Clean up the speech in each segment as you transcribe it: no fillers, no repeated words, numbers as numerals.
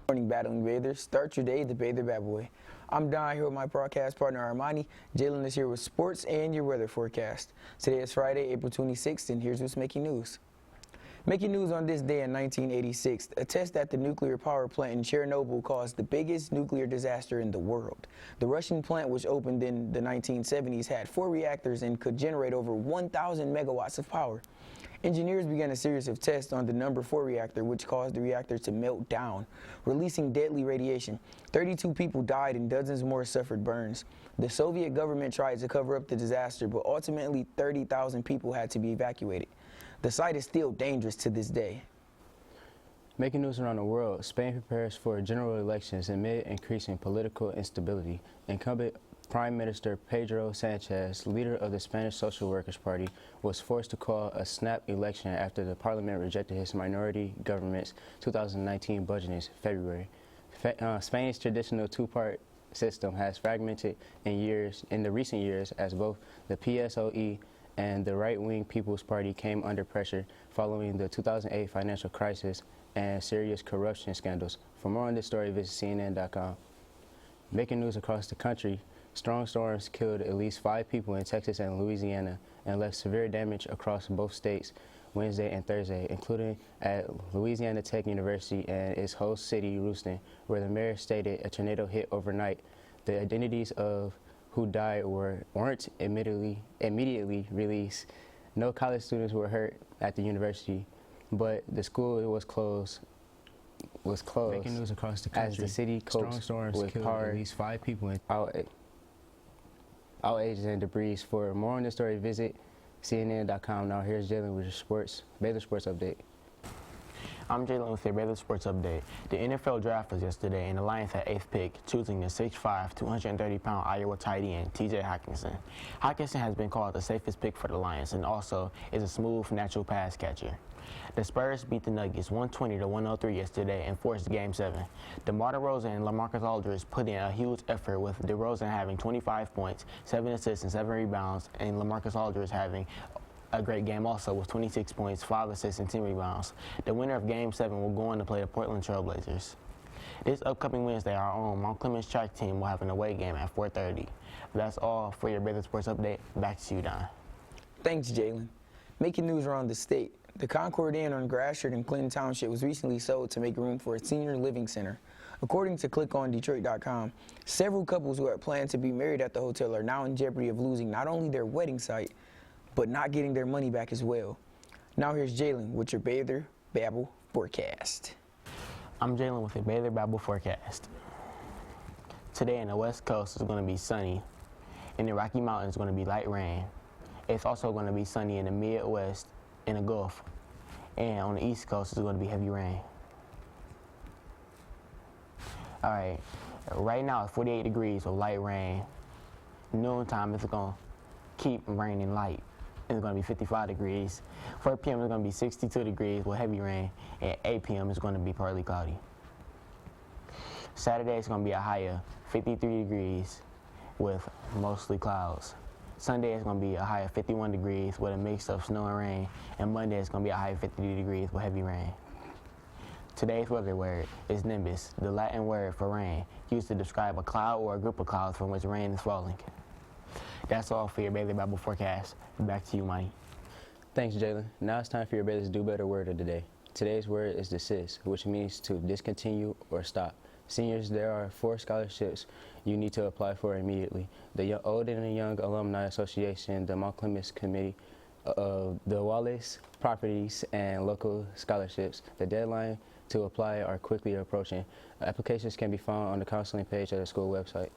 Morning, battling bathers. Start your day the Bather Babble way. I'm Don here with my broadcast partner Armani. Jalen is here with sports and your weather forecast. Today is Friday, April 26th, and here's what's making news. Making news on this day in 1986, a test at the nuclear power plant in Chernobyl caused the biggest nuclear disaster in the world. The Russian plant, which opened in the 1970s, had 4 reactors and could generate over 1,000 megawatts of power. Engineers began a series of tests on the number 4 reactor, which caused the reactor to melt down, releasing deadly radiation. 32 people died and dozens more suffered burns. The Soviet government tried to cover up the disaster, but ultimately 30,000 people had to be evacuated. The site is still dangerous to this day. Making news around the world, Spain prepares for general elections amid increasing political instability. Incumbent Prime Minister Pedro Sanchez, leader of the Spanish Social Workers Party, was forced to call a snap election after the parliament rejected his minority government's 2019 budget in February. Spain's traditional two-part system has fragmented in the recent years as both the PSOE and the right-wing People's Party came under pressure following the 2008 financial crisis and serious corruption scandals. For more on this story, visit CNN.com. Making news across the country, strong storms killed at least 5 people in Texas and Louisiana and left severe damage across both states Wednesday and Thursday, including at Louisiana Tech University and its host city, Houston, where the mayor stated a tornado hit overnight. The identities of who died weren't immediately released. No college students were hurt at the university, but the school was closed. Making news across the country, as the city coped with at least 5 people in outages and debris. For more on this story, visit CNN.com. Now here's Jalen with your Baylor Sports Update. I'm Jalen with your Baylor Sports Update. The NFL Draft was yesterday, and the Lions had 8th pick, choosing the 6'5", 230-pound Iowa tight end, T.J. Hockenson. Hockenson has been called the safest pick for the Lions and also is a smooth, natural pass catcher. The Spurs beat the Nuggets 120-103 yesterday and forced Game 7. DeMar DeRozan and LaMarcus Aldridge put in a huge effort, with DeRozan having 25 points, 7 assists, and 7 rebounds, and LaMarcus Aldridge having a great game also with 26 points, 5 assists, and 10 rebounds. The winner of Game 7 will go on to play the Portland Trail Blazers. This upcoming Wednesday, our own Mount Clemens track team will have an away game at 4:30. That's all for your Baylor Sports Update. Back to you, Don. Thanks, Jalen. Making news around the state. The Concord Inn on Gratiot in Clinton Township was recently sold to make room for a senior living center. According to ClickOnDetroit.com, several couples who had planned to be married at the hotel are now in jeopardy of losing not only their wedding site, but not getting their money back as well. Now here's Jalen with your Bather Babble forecast. I'm Jalen with your Bather Babble forecast. Today in the West Coast is going to be sunny. In the Rocky Mountains, it's going to be light rain. It's also going to be sunny in the Midwest, in the Gulf, and on the East Coast it's going to be heavy rain. All right, right now it's 48 degrees with light rain. Noontime it's going to keep raining light. It's going to be 55 degrees. 4 p.m. it's going to be 62 degrees with heavy rain, and 8 p.m. it's going to be partly cloudy. Saturday it's going to be a high of 53 degrees with mostly clouds. Sunday is going to be a high of 51 degrees with a mix of snow and rain, and Monday is going to be a high of 53 degrees with heavy rain. Today's weather word is nimbus, the Latin word for rain, used to describe a cloud or a group of clouds from which rain is falling. That's all for your Baylor Babble forecast. Back to you, Money. Thanks, Jalen. Now it's time for your Baylor's Do Better word of the day. Today's word is desist, which means to discontinue or stop. Seniors, there are 4 scholarships you need to apply for immediately. The Old and Young Alumni Association, the Mount Clemens Committee, the Wallace Properties, and local scholarships. The deadline to apply are quickly approaching. Applications can be found on the counseling page of the school website.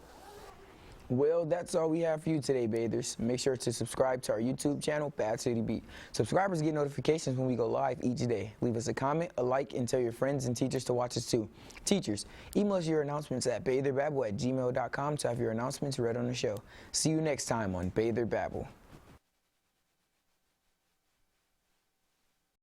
Well, that's all we have for you today, bathers. Make sure to subscribe to our YouTube channel, Bad City Beat. Subscribers get notifications when we go live each day. Leave us a comment, a like, and tell your friends and teachers to watch us too. Teachers, email us your announcements at batherbabble@gmail.com to have your announcements read on the show. See you next time on Bather Babble.